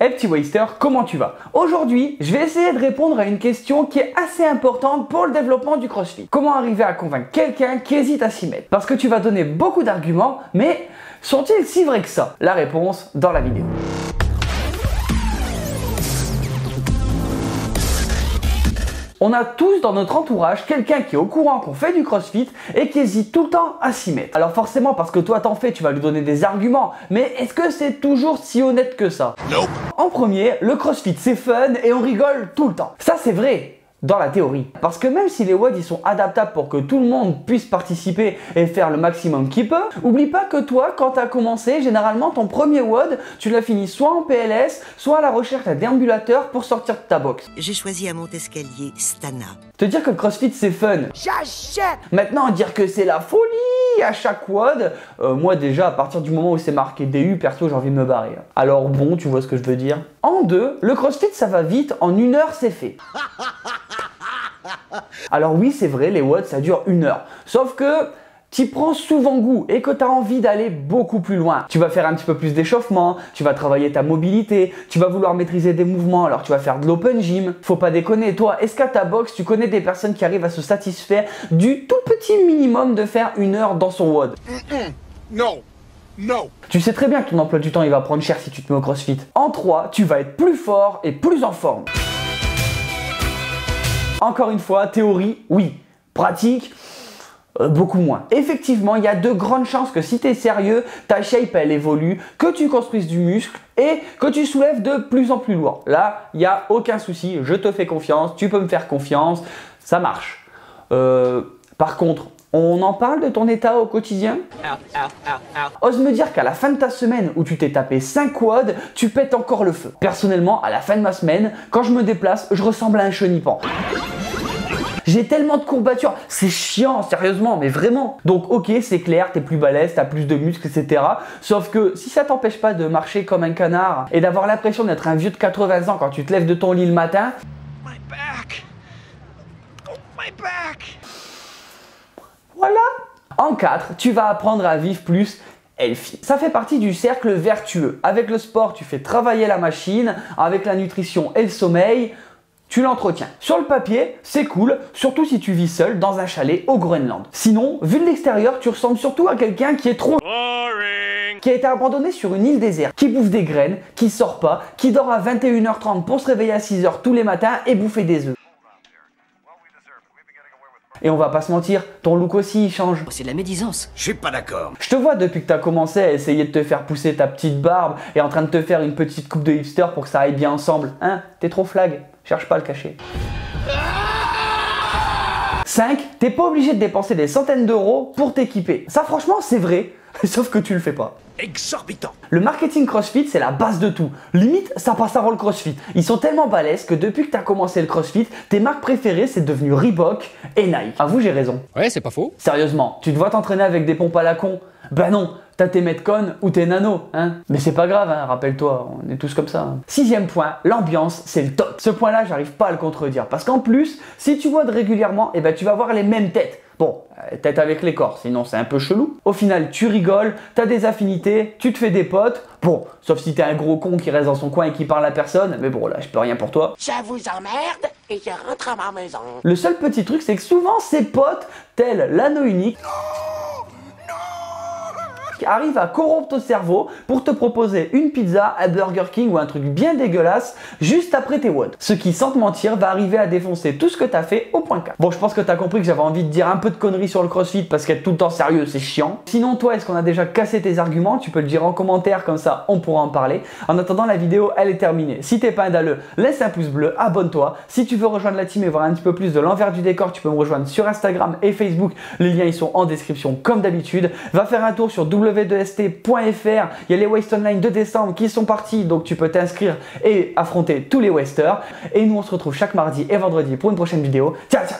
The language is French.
Hey petit waster, comment tu vas? Aujourd'hui, je vais essayer de répondre à une question qui est assez importante pour le développement du CrossFit. Comment arriver à convaincre quelqu'un qui hésite à s'y mettre? Parce que tu vas donner beaucoup d'arguments, mais sont-ils si vrais que ça? La réponse dans la vidéo. On a tous dans notre entourage quelqu'un qui est au courant qu'on fait du CrossFit et qui hésite tout le temps à s'y mettre. Alors forcément, parce que toi t'en fais, tu vas lui donner des arguments, mais est-ce que c'est toujours si honnête que ça? Nope. En premier, le CrossFit c'est fun et on rigole tout le temps. Ça c'est vrai dans la théorie. Parce que même si les WOD ils sont adaptables pour que tout le monde puisse participer et faire le maximum qu'il peut, oublie pas que toi, quand tu as commencé, généralement ton premier WOD, tu l'as fini soit en PLS, soit à la recherche d'un déambulateur pour sortir de ta box. J'ai choisi à Montescalier Stana. Te dire que le CrossFit c'est fun. J'achète. Maintenant, dire que c'est la folie à chaque WOD, moi déjà, à partir du moment où c'est marqué DU, perso, j'ai envie de me barrer. Alors bon, tu vois ce que je veux dire. En deux, le CrossFit ça va vite, en 1 heure c'est fait. Alors oui, c'est vrai, les WOD ça dure 1 heure. Sauf que tu prends souvent goût et que tu as envie d'aller beaucoup plus loin. Tu vas faire un petit peu plus d'échauffement, tu vas travailler ta mobilité, tu vas vouloir maîtriser des mouvements, alors tu vas faire de l'open gym. Faut pas déconner, toi, est-ce qu'à ta box, tu connais des personnes qui arrivent à se satisfaire du tout petit minimum de faire 1 heure dans son WOD? Non. Non. Tu sais très bien que ton emploi du temps il va prendre cher si tu te mets au CrossFit. En 3, tu vas être plus fort et plus en forme. Encore une fois, théorie, oui. Pratique, beaucoup moins. Effectivement, il y a de grandes chances que si tu es sérieux, ta shape elle évolue, que tu construises du muscle et que tu soulèves de plus en plus lourd. Là, il n'y a aucun souci, je te fais confiance, tu peux me faire confiance, ça marche. Par contre, on en parle de ton état au quotidien? Ose me dire qu'à la fin de ta semaine où tu t'es tapé 5 WOD, tu pètes encore le feu. Personnellement, à la fin de ma semaine, quand je me déplace, je ressemble à un chenipan. J'ai tellement de courbatures, c'est chiant, sérieusement, mais vraiment. Donc ok, c'est clair, t'es plus balèze, t'as plus de muscles, etc. Sauf que si ça t'empêche pas de marcher comme un canard et d'avoir l'impression d'être un vieux de 80 ans quand tu te lèves de ton lit le matin... My back. Oh, my back. Voilà. En 4, tu vas apprendre à vivre plus healthy. Ça fait partie du cercle vertueux. Avec le sport, tu fais travailler la machine. Avec la nutrition et le sommeil, tu l'entretiens. Sur le papier, c'est cool, surtout si tu vis seul dans un chalet au Groenland. Sinon, vu de l'extérieur, tu ressembles surtout à quelqu'un qui est trop boring, qui a été abandonné sur une île déserte, qui bouffe des graines, qui sort pas, qui dort à 21h30 pour se réveiller à 6h tous les matins et bouffer des œufs. Et on va pas se mentir, ton look aussi il change. C'est de la médisance. Je suis pas d'accord. Je te vois depuis que tu as commencé à essayer de te faire pousser ta petite barbe et en train de te faire une petite coupe de hipster pour que ça aille bien ensemble. Hein? T'es trop flag, cherche pas à le cacher. 5. T'es pas obligé de dépenser des centaines d'euros pour t'équiper. Ça franchement c'est vrai, sauf que tu le fais pas. Exorbitant. Le marketing CrossFit, c'est la base de tout. Limite, ça passe avant le CrossFit. Ils sont tellement balèzes que depuis que tu as commencé le CrossFit, tes marques préférées, c'est devenu Reebok et Nike. Avoue, j'ai raison. Ouais, c'est pas faux. Sérieusement, tu te vois t'entraîner avec des pompes à la con? Ben non, t'as tes Metcon ou tes Nano, hein. Mais c'est pas grave, hein, rappelle-toi, on est tous comme ça. Hein. 6e point, l'ambiance, c'est le top. Ce point-là, j'arrive pas à le contredire. Parce qu'en plus, si tu WOD régulièrement, eh ben, tu vas voir les mêmes têtes. Bon, tête avec les corps, sinon c'est un peu chelou. Au final, tu rigoles, t'as des affinités, tu te fais des potes. Bon, sauf si t'es un gros con qui reste dans son coin et qui parle à personne, mais bon là, je peux rien pour toi. Ça vous emmerde et je rentre à ma maison. Le seul petit truc, c'est que souvent ces potes, tels l'anneau unique, arrive à corrompre ton cerveau pour te proposer une pizza, un Burger King ou un truc bien dégueulasse juste après tes WOD. Ce qui, sans te mentir, va arriver à défoncer tout ce que t'as fait au point 4. Bon, je pense que t'as compris que j'avais envie de dire un peu de conneries sur le CrossFit parce qu'être tout le temps sérieux, c'est chiant. Sinon, toi, est-ce qu'on a déjà cassé tes arguments? Tu peux le dire en commentaire, comme ça, on pourra en parler. En attendant, la vidéo, elle est terminée. Si t'es pas un dalleux, laisse un pouce bleu, abonne-toi. Si tu veux rejoindre la team et voir un petit peu plus de l'envers du décor, tu peux me rejoindre sur Instagram et Facebook. Les liens, ils sont en description, comme d'habitude. Va faire un tour sur w2st.fr, il y a les Waste Online de décembre qui sont partis, donc tu peux t'inscrire et affronter tous les wasters. Et nous on se retrouve chaque mardi et vendredi pour une prochaine vidéo. Ciao ciao.